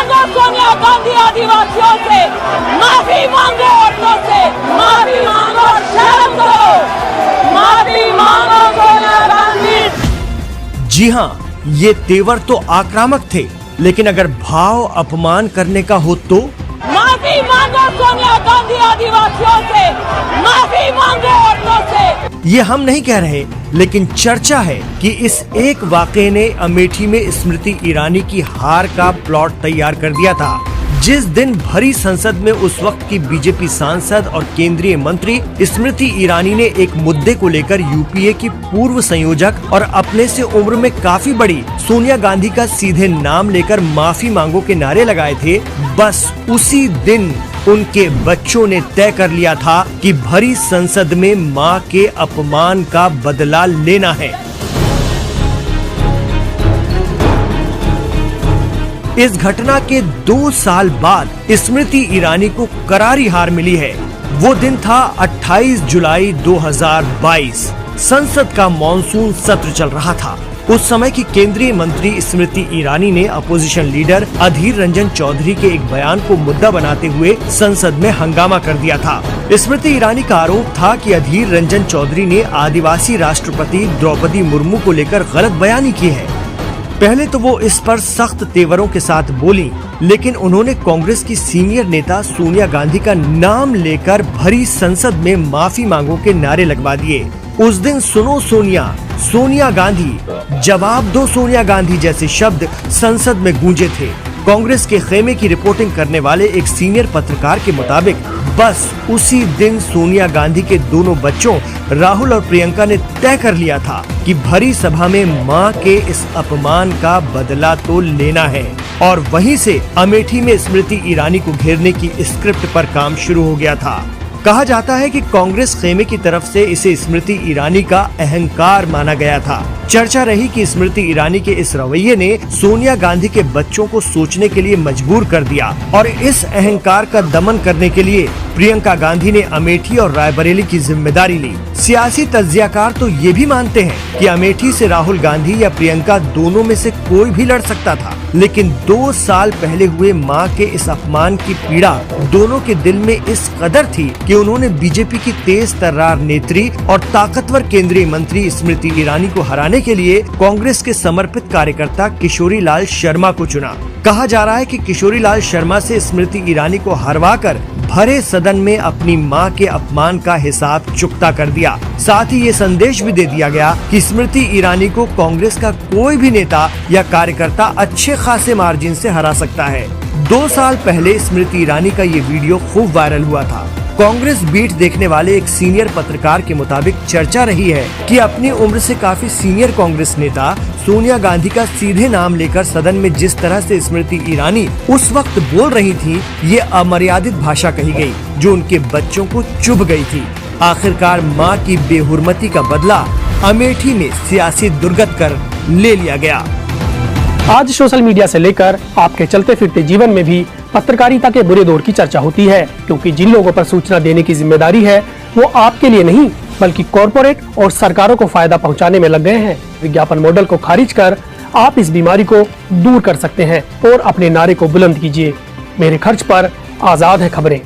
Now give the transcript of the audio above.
मांगो सोनिया गांधी आदिवासियों से, माफी मांगो औरतों से, माफी मांगो, शर्म करो, माफी मांगो सोनिया गांधी। जी हाँ, ये तेवर तो आक्रामक थे, लेकिन अगर भाव अपमान करने का हो तो माफी मांगो सोनिया गांधी आदिवासियों से, माफी मांगो औरतों से। ये हम नहीं कह रहे, लेकिन चर्चा है कि इस एक वाकये ने अमेठी में स्मृति ईरानी की हार का प्लॉट तैयार कर दिया था। जिस दिन भरी संसद में उस वक्त की बीजेपी सांसद और केंद्रीय मंत्री स्मृति ईरानी ने एक मुद्दे को लेकर यूपीए की पूर्व संयोजक और अपने से उम्र में काफी बड़ी सोनिया गांधी का सीधे नाम लेकर माफी मांगो के नारे लगाए थे, बस उसी दिन उनके बच्चों ने तय कर लिया था कि भरी संसद में मां के अपमान का बदला लेना है। इस घटना के 2 साल बाद स्मृति ईरानी को करारी हार मिली है। वो दिन था 28 जुलाई 2022। संसद का मॉनसून सत्र चल रहा था। उस समय की केंद्रीय मंत्री स्मृति ईरानी ने अपोजिशन लीडर अधीर रंजन चौधरी के एक बयान को मुद्दा बनाते हुए संसद में हंगामा कर दिया था। स्मृति ईरानी का आरोप था कि अधीर रंजन चौधरी ने आदिवासी राष्ट्रपति द्रौपदी मुर्मू को लेकर गलत बयानी की है। पहले तो वो इस पर सख्त तेवरों के साथ बोली, लेकिन उन्होंने कांग्रेस की सीनियर नेता सोनिया गांधी का नाम लेकर भरी संसद में माफी मांगो के नारे लगवा दिए। उस दिन सुनो सोनिया, सोनिया गांधी, जवाब दो सोनिया गांधी जैसे शब्द संसद में गूंजे थे। कांग्रेस के खेमे की रिपोर्टिंग करने वाले एक सीनियर पत्रकार के मुताबिक बस उसी दिन सोनिया गांधी के दोनों बच्चों राहुल और प्रियंका ने तय कर लिया था कि भरी सभा में मां के इस अपमान का बदला तो लेना है, और वहीं से अमेठी में स्मृति ईरानी को घेरने की स्क्रिप्ट पर काम शुरू हो गया था। कहा जाता है कि कांग्रेस खेमे की तरफ से इसे स्मृति ईरानी का अहंकार माना गया था। चर्चा रही कि स्मृति ईरानी के इस रवैये ने सोनिया गांधी के बच्चों को सोचने के लिए मजबूर कर दिया, और इस अहंकार का दमन करने के लिए प्रियंका गांधी ने अमेठी और रायबरेली की जिम्मेदारी ली। सियासी तज्जियाकार तो ये भी मानते हैं कि अमेठी से राहुल गांधी या प्रियंका दोनों में से कोई भी लड़ सकता था, लेकिन 2 साल पहले हुए मां के इस अपमान की पीड़ा दोनों के दिल में इस कदर थी कि उन्होंने बीजेपी की तेज तर्रार नेत्री और ताकतवर केंद्रीय मंत्री स्मृति ईरानी को हराने के लिए कांग्रेस के समर्पित कार्यकर्ता किशोरी लाल शर्मा को चुना। कहा जा रहा है कि किशोरी लाल शर्मा से स्मृति ईरानी को हरवाकर भरे सदन में अपनी मां के अपमान का हिसाब चुकता कर दिया। साथ ही ये संदेश भी दे दिया गया कि स्मृति ईरानी को कांग्रेस का कोई भी नेता या कार्यकर्ता अच्छे खासे मार्जिन से हरा सकता है। 2 साल पहले स्मृति ईरानी का ये वीडियो खूब वायरल हुआ था। कांग्रेस बीट देखने वाले एक सीनियर पत्रकार के मुताबिक चर्चा रही है कि अपनी उम्र से काफी सीनियर कांग्रेस नेता सोनिया गांधी का सीधे नाम लेकर सदन में जिस तरह से स्मृति ईरानी उस वक्त बोल रही थी, ये अमर्यादित भाषा कही गई जो उनके बच्चों को चुभ गई थी। आखिरकार मां की बेहुरमती का बदला अमेठी में सियासी दुर्गत कर ले लिया गया। आज सोशल मीडिया से लेकर आपके चलते फिरते जीवन में भी पत्रकारिता के बुरे दौर की चर्चा होती है, क्योंकि जिन लोगों पर सूचना देने की जिम्मेदारी है वो आपके लिए नहीं बल्कि कॉरपोरेट और सरकारों को फायदा पहुंचाने में लग गए हैं। विज्ञापन मॉडल को खारिज कर आप इस बीमारी को दूर कर सकते हैं और अपने नारे को बुलंद कीजिए। मेरे खर्च पर आजाद है खबरें।